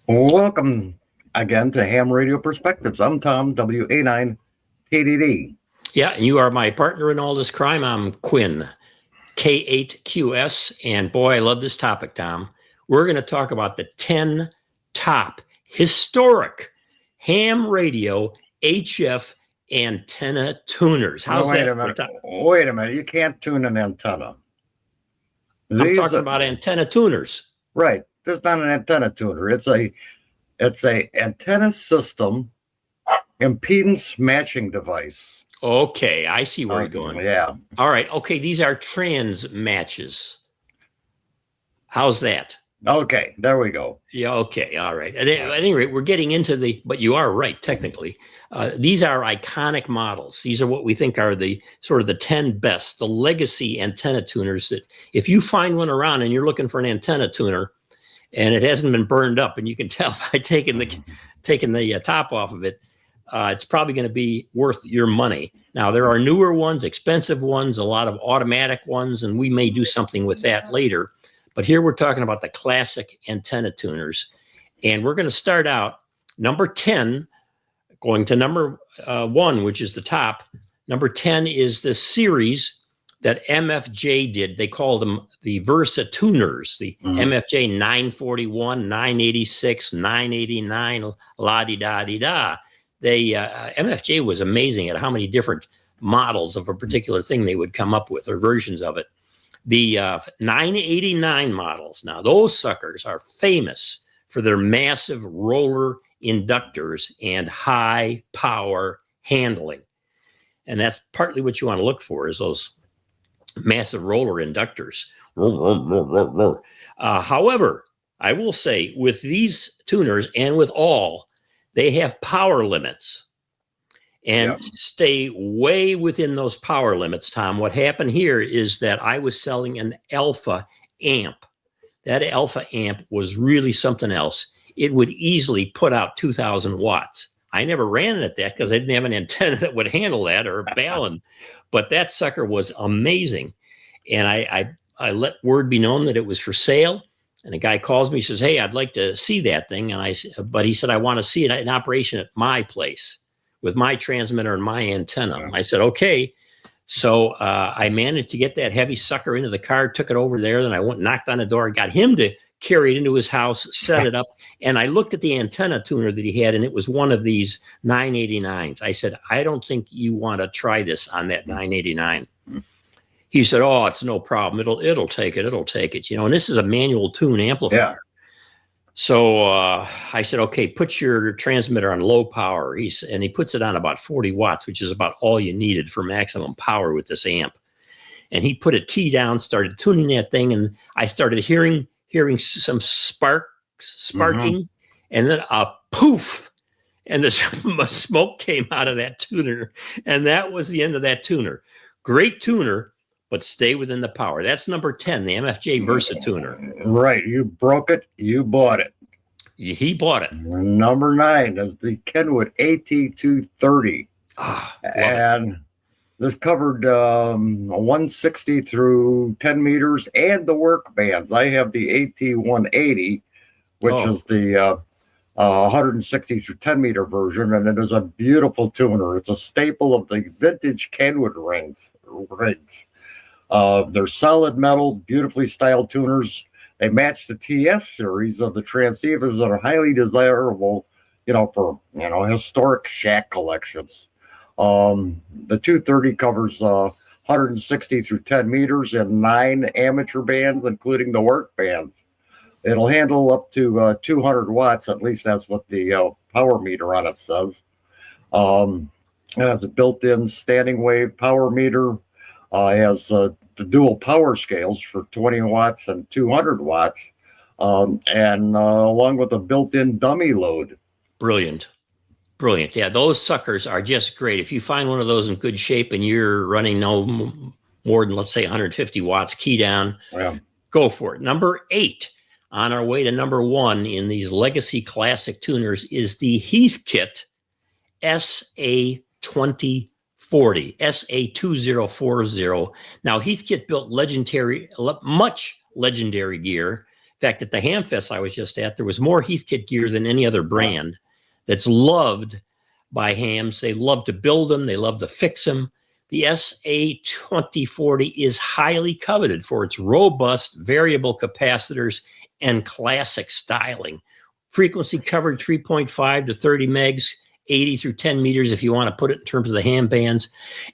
Welcome again to Ham Radio Perspectives. I'm Tom, WA9TDD. Yeah, and you are my partner in all this crime. I'm Quinn, K8QS. And boy, I love this topic, Tom. We're going to talk about the 10 top historic ham radio HF antenna tuners. How's Wait that? a minute. Wait a minute. You can't tune an antenna. I'm talking about antenna tuners. Right. This is not an antenna tuner. It's a antenna system impedance matching device. Okay, I see where you're going. Yeah. All right. Okay, these are trans matches. How's that? Okay, there we go. Yeah, okay, all right. At any rate, we're getting into but you are right, technically. These are iconic models. These are what we think are the sort of the 10 best, the legacy antenna tuners that if you find one around and you're looking for an antenna tuner and it hasn't been burned up, and you can tell by taking the top off of it, it's probably going to be worth your money. Now, there are newer ones, expensive ones, a lot of automatic ones, and we may do something with that later. But here we're talking about the classic antenna tuners. And we're going to start out number 10, going to number 1, which is the top. Number 10 is the series that MFJ did. They called them the Versa Tuners, the MFJ 941, 986, 989, la-di-da-di-da. MFJ was amazing at how many different models of a particular thing they would come up with, or versions of it. The 989 models, now those suckers are famous for their massive roller inductors and high power handling. And that's partly what you want to look for, is those massive roller inductors. However, I will say with these tuners and with all, they have power limits. And stay way within those power limits, Tom. What happened here is that I was selling an alpha amp. That alpha amp was really something else. It would easily put out 2,000 watts. I never ran it at that because I didn't have an antenna that would handle that, or a balun. But that sucker was amazing. And I let word be known that it was for sale. And a guy calls me, says, "Hey, I'd like to see that thing." But he said, "I want to see it in operation at my place with my transmitter and my antenna." I said, okay. So I managed to get that heavy sucker into the car, took it over there. Then I went and knocked on the door, got him to carry it into his house, set it up. And I looked at the antenna tuner that he had, and it was one of these 989s. I said, "I don't think you want to try this on that 989. He said, "Oh, it's no problem. It'll take it. It'll take it." And this is a manual tune amplifier. Yeah. So I said, "Okay, put your transmitter on low power." And he puts it on about 40 watts, which is about all you needed for maximum power with this amp. And he put a key down, started tuning that thing, and I started hearing some sparking, and then a poof, and the smoke came out of that tuner, and that was the end of that tuner. Great tuner, but stay within the power. That's number 10, the MFJ Versa Tuner. Right. You broke it. You bought it. He bought it. Number 9 is the Kenwood AT-230. And this covered 160 through 10 meters and the work bands. I have the AT-180, which is the 160 through 10 meter version. And it is a beautiful tuner. It's a staple of the vintage Kenwood rings. They're solid metal, beautifully styled tuners. They match the TS series of the transceivers that are highly desirable, for historic shack collections. The 230 covers 160 through 10 meters and 9 amateur bands, including the work bands. It'll handle up to 200 watts. At least that's what the power meter on it says. It has a built-in standing wave power meter. It has the dual power scales for 20 watts and 200 watts, and along with a built-in dummy load. Brilliant. Yeah, those suckers are just great. If you find one of those in good shape and you're running no more than, let's say, 150 watts key down, go for it. Number 8, on our way to number 1 in these legacy classic tuners, is the Heathkit SA-2040. SA-2040. Now, Heathkit built much legendary gear, fact, at the Ham Fest I was just at, there was more Heathkit gear than any other brand that's loved by hams. They love to build them. They love to fix them. The SA-2040 is highly coveted for its robust variable capacitors and classic styling. Frequency covered 3.5 to 30 megs, 80 through 10 meters if you want to put it in terms of the ham bands,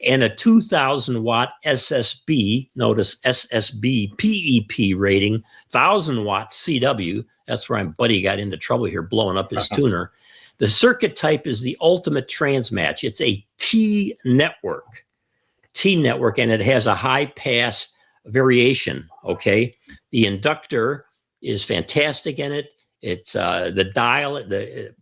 and a 2,000 watt SSB, notice SSB PEP rating, 1,000 watt CW. That's where my buddy got into trouble here, blowing up his tuner. The circuit type is the ultimate transmatch. It's a T-network, and it has a high pass variation, okay? The inductor is fantastic in it. It's the dial, the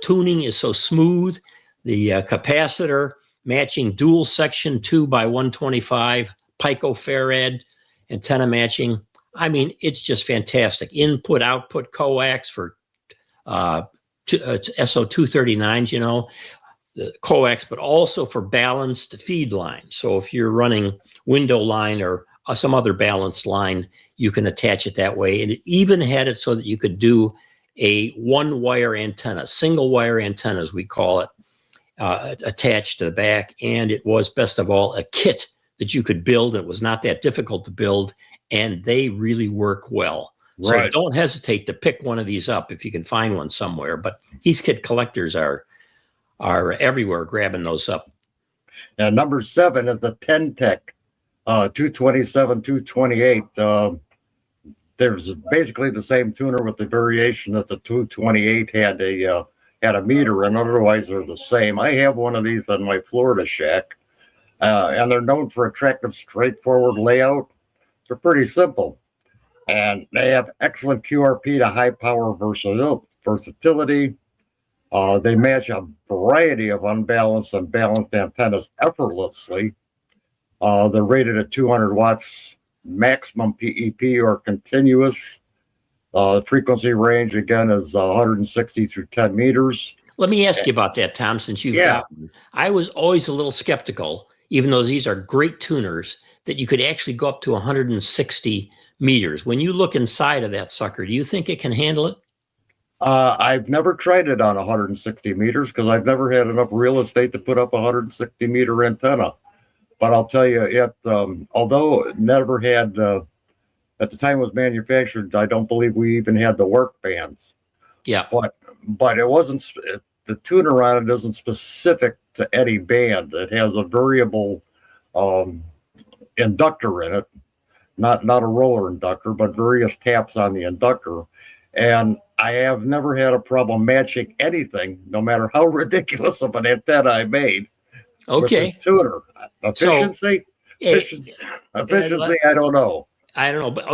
tuning is so smooth. The capacitor matching dual section 2x125 picofarad antenna matching. I mean, it's just fantastic. Input output coax for SO239s, you know, the coax, but also for balanced feed line. So if you're running window line or some other balanced line, you can attach it that way. And it even had it so that you could do a one-wire antenna, single-wire antenna, as we call it, attached to the back. And it was, best of all, a kit that you could build. It was not that difficult to build, and they really work well. Right. So don't hesitate to pick one of these up if you can find one somewhere. But Heathkit collectors are everywhere grabbing those up. And number 7 is the Ten-Tec 227, 228. There's basically the same tuner with the variation that the 228 had a meter, and otherwise they're the same. I have one of these on my Florida shack, and they're known for attractive, straightforward layout. They're pretty simple, and they have excellent QRP to high power versatility. They match a variety of unbalanced and balanced antennas effortlessly. They're rated at 200 watts maximum PEP or continuous. The frequency range, again, is 160 through 10 meters. Let me ask you about that, Tom, since you've got one. I was always a little skeptical, even though these are great tuners, that you could actually go up to 160 meters. When you look inside of that sucker, do you think it can handle it? I've never tried it on 160 meters because I've never had enough real estate to put up a 160 meter antenna. But I'll tell you, it although it never had, at the time it was manufactured, I don't believe we even had the work bands. Yeah. But it wasn't, the tuner on it isn't specific to any band. It has a variable inductor in it, not a roller inductor, but various taps on the inductor. And I have never had a problem matching anything, no matter how ridiculous of an antenna I made. Okay. With this tuner. Efficiency, I don't know. But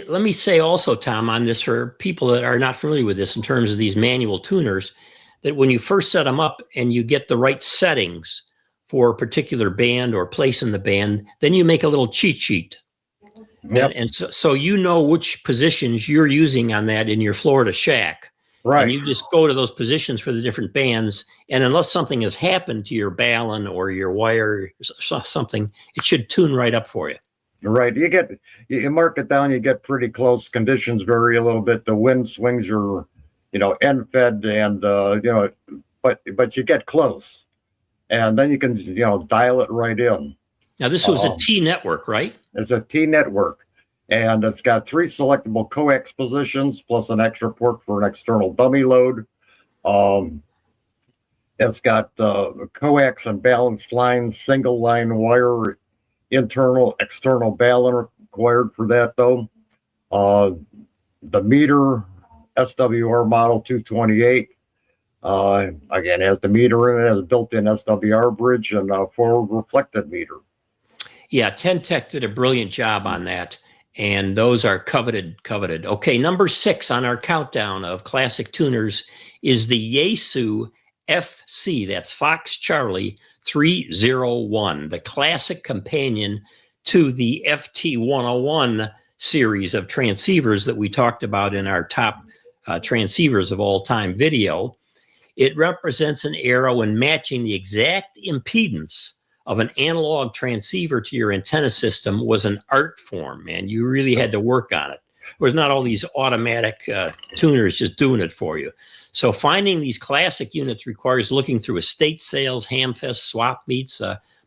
let me say also, Tom, on this, for people that are not familiar with this in terms of these manual tuners, that when you first set them up and you get the right settings for a particular band or place in the band, then you make a little cheat sheet. Yep. And so you know which positions you're using on that in your Florida shack. Right. And you just go to those positions for the different bands. And unless something has happened to your balun or your wire or something, it should tune right up for you. Right. You mark it down, you get pretty close. Conditions vary a little bit. The wind swings your, end fed and, but you get close. And then you can, dial it right in. Now, this was a T-network, right? It's a T-network. And it's got 3 selectable coax positions plus an extra port for an external dummy load. It's got coax and balanced lines, single line wire, internal, external balun required for that though. The meter, SWR model 228. Again, has the meter in it, has a built-in SWR bridge and a forward reflected meter. Yeah, Ten-Tec did a brilliant job on that. And those are coveted. Okay, number 6 on our countdown of classic tuners is the Yaesu FC, that's Fox Charlie 301, the classic companion to the FT-101 series of transceivers that we talked about in our top transceivers of all time video. It represents an era when matching the exact impedance of an analog transceiver to your antenna system was an art form, man. You really had to work on it. There's not all these automatic tuners just doing it for you. So finding these classic units requires looking through estate sales, hamfest, swap meets,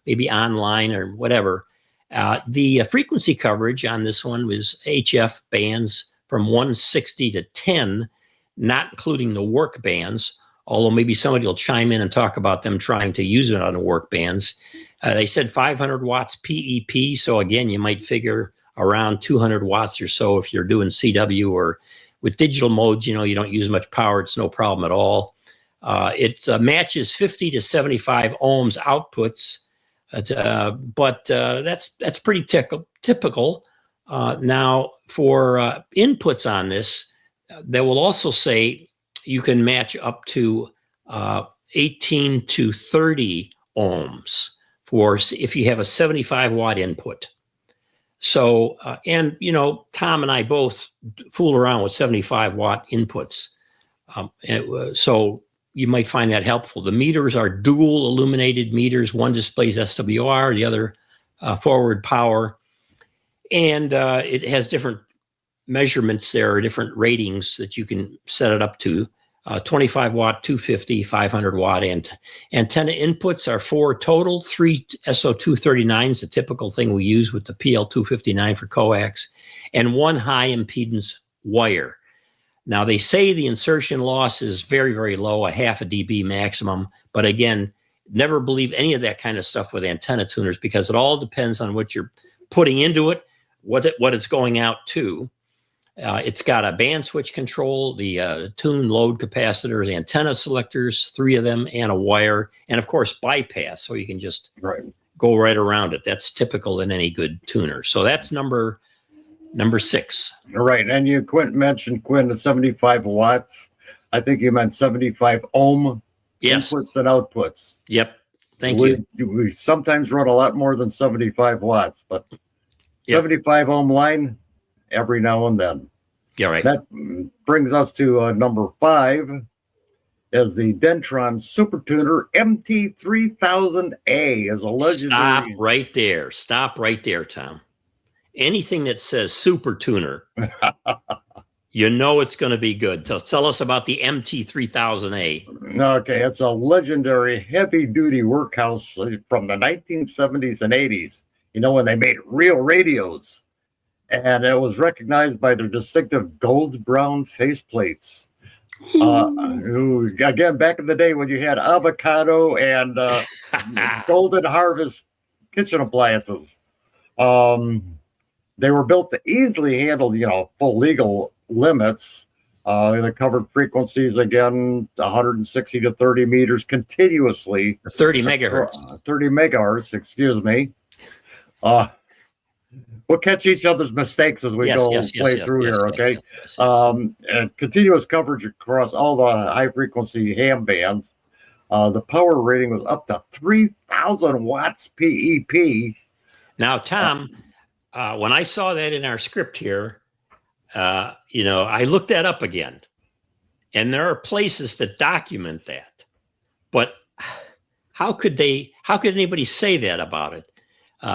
maybe online or whatever. The frequency coverage on this one was HF bands from 160 to 10, not including the work bands, although maybe somebody will chime in and talk about them trying to use it on the work bands. They said 500 watts PEP. So again, you might figure around 200 watts or so if you're doing CW, or with digital modes, you don't use much power. It's no problem at all. It matches 50 to 75 ohms outputs, but that's pretty typical. Now, for inputs on this, they will also say you can match up to 18 to 30 ohms for if you have a 75 watt input. So, and Tom and I both fool around with 75 watt inputs. So you might find that helpful. The meters are dual illuminated meters. One displays SWR, the other forward power. And it has different measurements there, different ratings that you can set it up to. 25 watt, 250, 500 watt. And antenna inputs are 4 total, 3 SO-239s, the typical thing we use with the PL-259 for coax, and 1 high impedance wire. Now, they say the insertion loss is very, very low, a half a dB maximum. But again, never believe any of that kind of stuff with antenna tuners, because it all depends on what you're putting into it, what it's going out to. It's got a band switch control, the tune load capacitors, antenna selectors, 3 of them, and a wire, and of course bypass, so you can just go right around it. That's typical in any good tuner. So that's number 6. Right, and you mentioned the 75 watts. I think you meant 75 ohm inputs and outputs. Yep. Thank you. We sometimes run a lot more than 75 watts, but 75 ohm line every now and then. Yeah, right. That brings us to number 5, is the Dentron Super Tuner MT-3000A, is a legendary. Stop right there, Tom. Anything that says Super Tuner, it's going to be good. Tell us about the MT-3000A. Okay, it's a legendary heavy-duty workhouse from the 1970s and 80s, when they made real radios. And it was recognized by their distinctive gold-brown faceplates. Again, back in the day when you had avocado and golden harvest kitchen appliances. They were built to easily handle, full legal limits. They covered frequencies, again, 160 to 30 meters continuously. 30 megahertz. 30 megahertz, excuse me. We'll catch each other's mistakes as we play through here, okay? And continuous coverage across all the high-frequency ham bands. The power rating was up to 3,000 watts PEP. Now, Tom, when I saw that in our script here, I looked that up again. And there are places that document that. But how could anybody say that about it?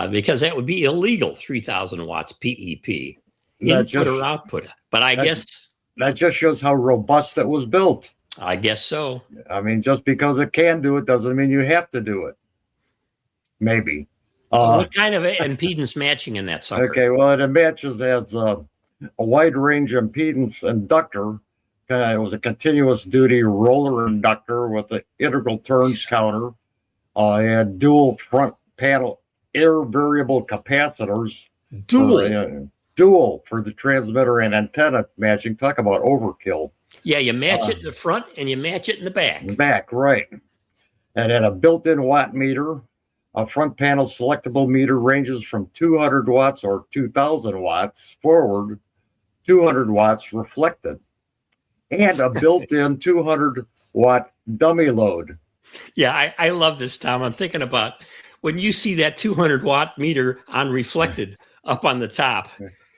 Because that would be illegal, 3,000 watts PEP, input or output. But I guess that just shows how robust it was built. I guess so. I mean, just because it can do it doesn't mean you have to do it. Maybe. What kind of impedance matching in that sucker? Okay, well, it matches as a wide range impedance inductor. It was a continuous duty roller inductor with the integral turns counter. And dual front panel air variable capacitors. Dual for the transmitter and antenna matching. Talk about overkill. Yeah, you match it in the front and you match it in the back. Right. And then a built-in watt meter. A front panel selectable meter ranges from 200 watts or 2,000 watts forward, 200 watts reflected, and a built-in 200 watt dummy load. Yeah, I love this, Tom. I'm thinking about when you see that 200 watt meter on reflected up on the top,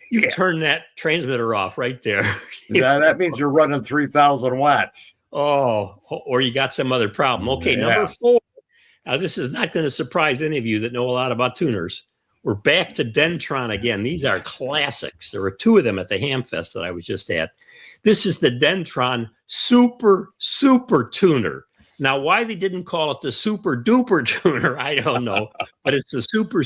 you turn that transmitter off right there. Yeah, that means you're running 3,000 watts. Oh, or you got some other problem. Okay, number 4. Now, this is not going to surprise any of you that know a lot about tuners. we're back to Dentron again. These are classics. There were two of them at the Hamfest that I was just at. This is the Dentron Super Tuner. Now, why they didn't call it the Super Duper Tuner, I don't know, but it's the Super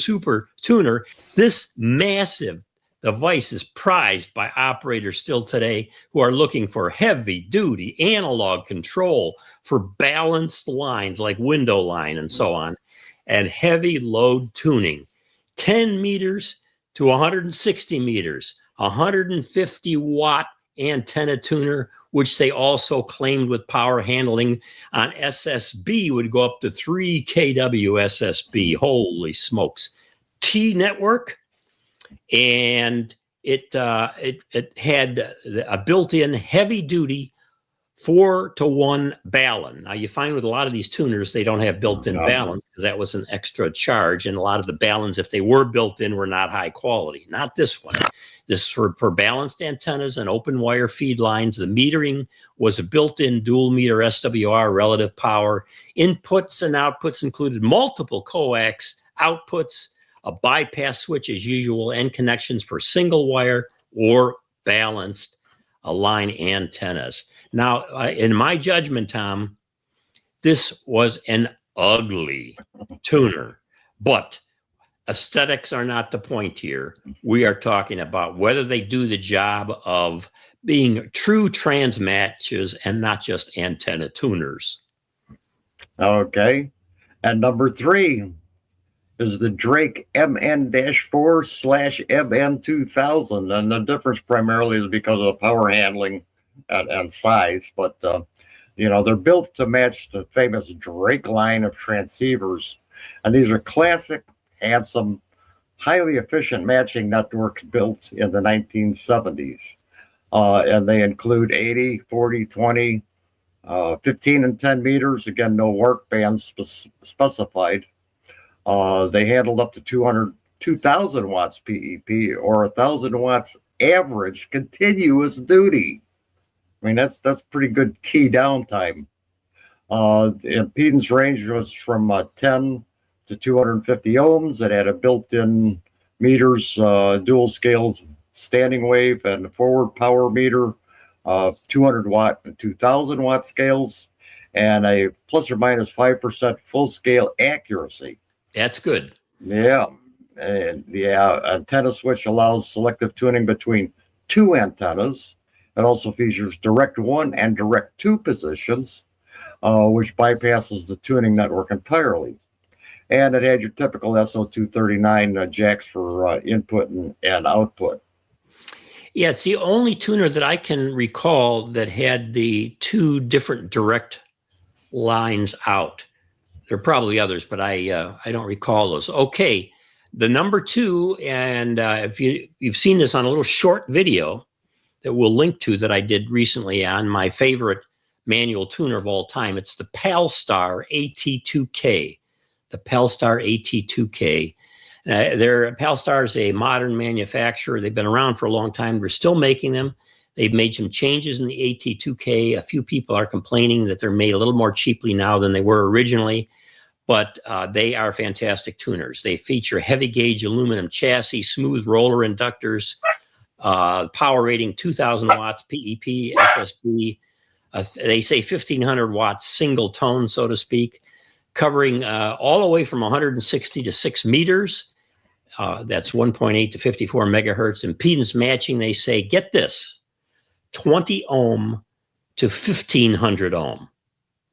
Tuner. This massive device is prized by operators still today who are looking for heavy-duty analog control for balanced lines like window line and so on, and heavy load tuning. 10 meters to 160 meters, 150-watt antenna tuner, which they also claimed with power handling on SSB would go up to 3 kW SSB. Holy smokes. T network, and it had a built-in heavy-duty 4-to-1 balun. Now, you find with a lot of these tuners, they don't have built-in baluns because that was an extra charge. And a lot of the baluns, if they were built in, were not high quality. Not this one. This is for balanced antennas and open wire feed lines. The metering was a built-in dual meter SWR relative power. Inputs and outputs included multiple coax outputs, a bypass switch as usual, and connections for single wire or balanced line antennas. Now, in my judgment, Tom, this was an ugly tuner, but aesthetics are not the point here. We are talking about whether they do the job of being true trans matches and not just antenna tuners. Okay. And number 3 is the Drake MN-4/MN-2000. And the difference primarily is because of the power handling and size. But, they're built to match the famous Drake line of transceivers. And these are classic, handsome, highly efficient matching networks built in the 1970s. And they include 80, 40, 20, 15 and 10 meters. Again, no work bands specified. They handled up to 2,000 watts PEP or 1,000 watts average continuous duty. I mean, that's pretty good key downtime. The impedance range was from 10 to 250 ohms. It had a built-in meters, dual scale standing wave and forward power meter, 200 watt and 2,000 watt scales, and a plus or minus 5% full scale accuracy. That's good. Yeah. And the antenna switch allows selective tuning between 2 antennas. It also features direct 1 and direct 2 positions, which bypasses the tuning network entirely. And it had your typical SO239 jacks for input and output. Yeah, it's the only tuner that I can recall that had the 2 different direct lines out. There are probably others, but I don't recall those. Okay, the number 2, and if you've seen this on a little short video that we'll link to that I did recently on my favorite manual tuner of all time, it's the Palstar AT2K. The Palstar AT2K. Palstar is a modern manufacturer. They've been around for a long time. They're still making them. They've made some changes in the AT2K. A few people are complaining that they're made a little more cheaply now than they were originally, but they are fantastic tuners. They feature heavy gauge aluminum chassis, smooth roller inductors, power rating 2,000 watts PEP, SSB. They say 1,500 watts single tone, so to speak, covering all the way from 160 to 6 meters. That's 1.8 to 54 megahertz. Impedance matching, they say, get this, 20 ohm to 1,500 ohm.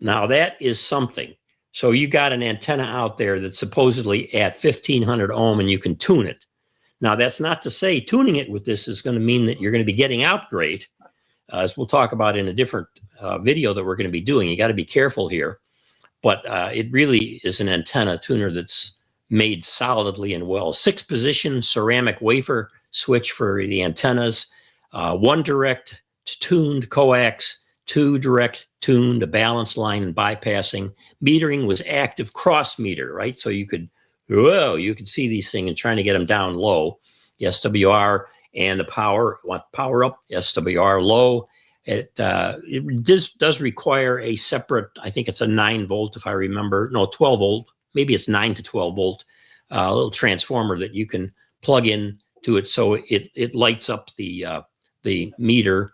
Now, that is something. So you got an antenna out there that's supposedly at 1,500 ohm and you can tune it. Now, that's not to say tuning it with this is going to mean that you're going to be getting out great, as we'll talk about in a different video that we're going to be doing. You got to be careful here. But it really is an antenna tuner that's made solidly and well. 6-position ceramic wafer switch for the antennas, 1 direct tuned coax, 2 direct tuned, a balance line and bypassing. Metering was active cross meter, right? So you could see these things and trying to get them down low. The SWR and the power, want power up, SWR low. It does require a separate, I think it's a 9 volt, if I remember, no, 12 volt, maybe it's 9 to 12 volt little transformer that you can plug in to it, so it lights up the meter.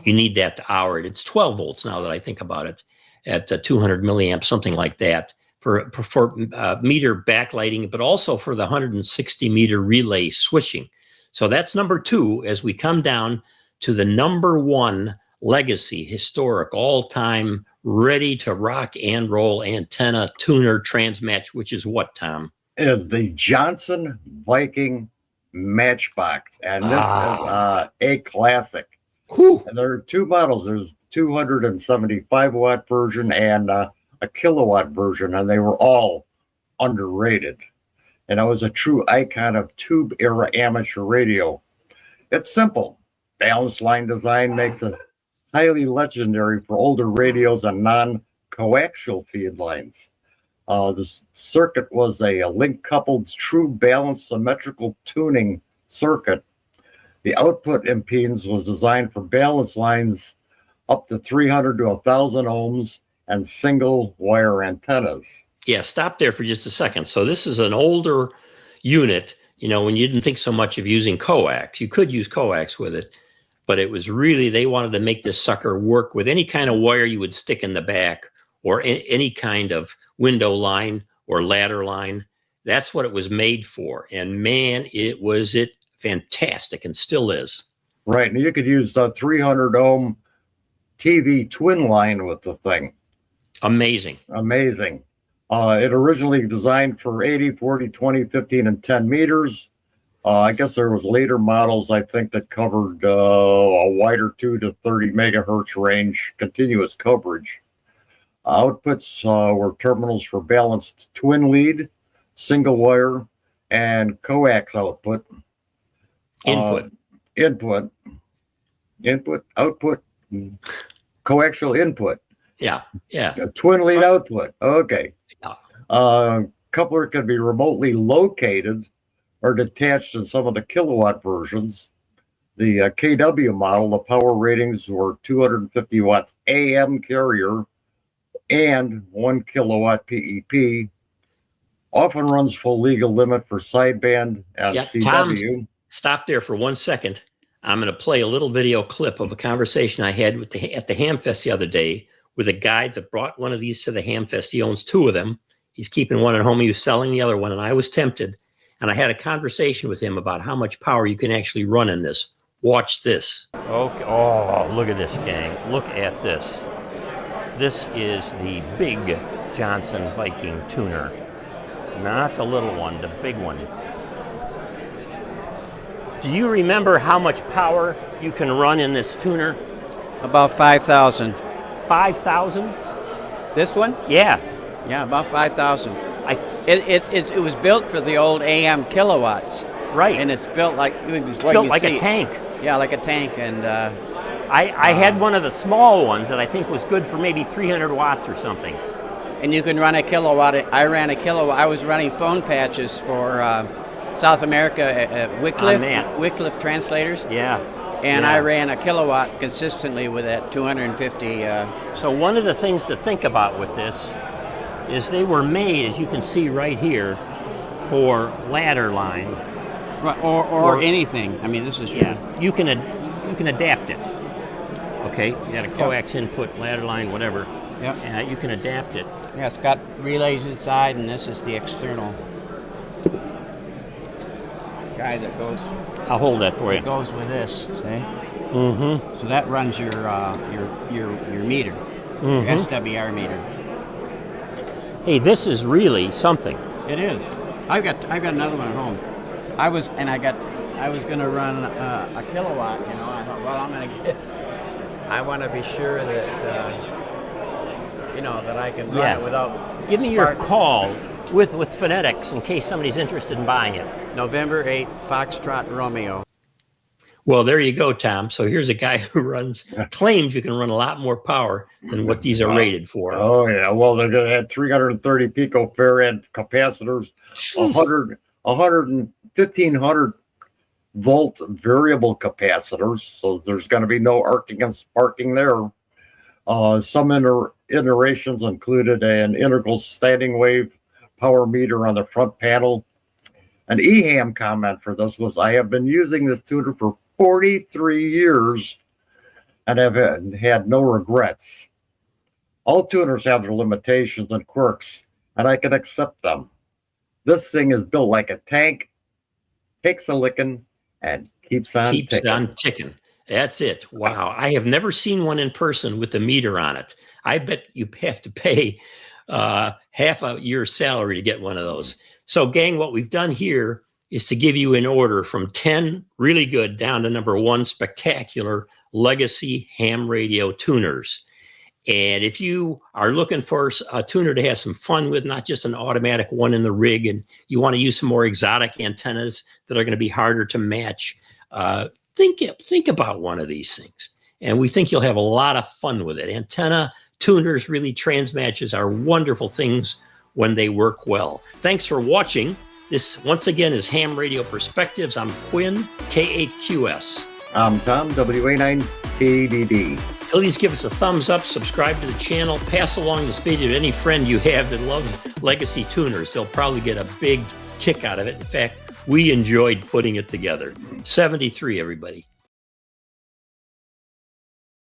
You need that to hour it. It's 12 volts now that I think about it, at 200 milliamps, something like that, for meter backlighting, but also for the 160 meter relay switching. So that's number 2 as we come down to the number 1 legacy, historic, all-time, ready to rock and roll antenna tuner transmatch, which is what, Tom? Is the Johnson Viking Matchbox, and this is a classic. Whew. And there are 2 models. There's 275 watt version and a kilowatt version, and they were all underrated. And it was a true icon of tube era amateur radio. It's simple. Balanced line design makes it highly legendary for older radios and non-coaxial feed lines. The circuit was a link-coupled true balanced symmetrical tuning circuit. The output impedance was designed for balanced lines up to 300 to 1,000 ohms and single wire antennas. Yeah, stop there for just a second. So this is an older unit, when you didn't think so much of using coax. You could use coax with it, but it was really, they wanted to make this sucker work with any kind of wire you would stick in the back, or any kind of window line or ladder line. That's what it was made for. And man, was fantastic, and still is. Right, and you could use the 300 ohm TV twin line with the thing. Amazing. It originally designed for 80, 40, 20, 15, and 10 meters. I guess there was later models, I think, that covered a wider 2 to 30 megahertz range, continuous coverage. Outputs were terminals for balanced twin lead, single wire, and coax output. Output, coaxial input. Yeah. Twin lead output. Okay. Coupler could be remotely located or detached in some of the kilowatt versions. The KW model, the power ratings were 250 watts AM carrier and 1 kilowatt PEP. Often runs full legal limit for sideband and CW. Tom, stop there for 1 second. I'm going to play a little video clip of a conversation I had at the Hamfest the other day with a guy that brought one of these to the Hamfest. He owns 2 of them. He's keeping one at home. He was selling the other one, and I was tempted. And I had a conversation with him about how much power you can actually run in this. Watch this. Okay. Oh, look at this, gang. Look at this. This is the big Johnson Viking tuner. Not the little one, the big one. Do you remember how much power you can run in this tuner? About 5,000. 5,000? This one? Yeah. Yeah, about 5,000. It was built for the old AM kilowatts. Right. And it's built like a tank. Yeah, like a tank. And I had one of the small ones that I think was good for maybe 300 watts or something. And you can run a kilowatt. I ran a kilowatt. I was running phone patches for South America at Wycliffe Translators. Yeah. And I ran a kilowatt consistently with that 250. So one of the things to think about with this is they were made, as you can see right here, for ladder line. Right, or anything. I mean, this is true. You can adapt it. Okay, you got a coax input, ladder line, whatever. Yep. You can adapt it. Yeah, it's got relays inside, and this is the external guy that goes. I'll hold that for you. Goes with this. See? Mm-hmm. So that runs your meter, your SWR meter. Hey, this is really something. It is. I've got another one at home. I was going to run a kilowatt. I thought, well, I want to be sure that that I can run it without. Give me your call with phonetics in case somebody's interested in buying it. November 8, Foxtrot Romeo. Well, there you go, Tom. So here's a guy who claims you can run a lot more power than what these are rated for. Oh, yeah. Well, they're going to have 330 picofarad capacitors, 1,500 volt variable capacitors. So there's going to be no arcing and sparking there. Some iterations included an integral standing wave power meter on the front panel. An EHAM comment for this was, I have been using this tuner for 43 years and have had no regrets. All tuners have their limitations and quirks, and I can accept them. This thing is built like a tank, takes a licking, and keeps on ticking. That's it. Wow. I have never seen one in person with the meter on it. I bet you have to pay half a year's salary to get one of those. So, gang, what we've done here is to give you an order from 10 really good down to number 1 spectacular legacy ham radio tuners. And if you are looking for a tuner to have some fun with, not just an automatic one in the rig, and you want to use some more exotic antennas that are going to be harder to match, think about one of these things. And we think you'll have a lot of fun with it. Antenna tuners, really transmatches are wonderful things when they work well. Thanks for watching. This, once again, is Ham Radio Perspectives. I'm Quinn, K8QS. I'm Tom, WA9TDD. Please give us a thumbs up, subscribe to the channel, pass along this video to any friend you have that loves legacy tuners. They'll probably get a big kick out of it. In fact, we enjoyed putting it together. 73, everybody.